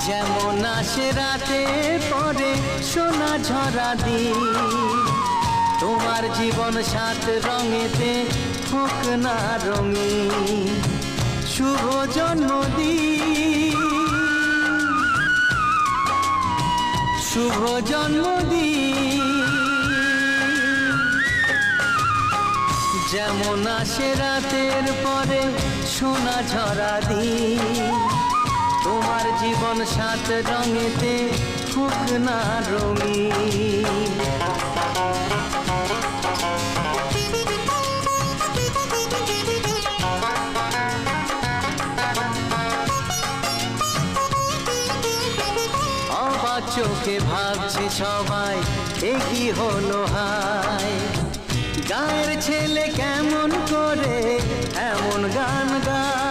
যেমন আসে রাতে পরে সোনা ঝরা দিন, তোমার জীবন সাত রঙেতে হোক না রঙিন। শুভ জন্মদিন, শুভ জন্মদিন। যেমন আসে রাতের পরে সোনা ঝরা দিন, তোমার জীবন সাত রঙেতে হোক না রঙিন। অবাক চোখে ভাবছে সবাই এ কি হলো হায়, গায়ের ছেলে কেমন করে এমন গান গায়।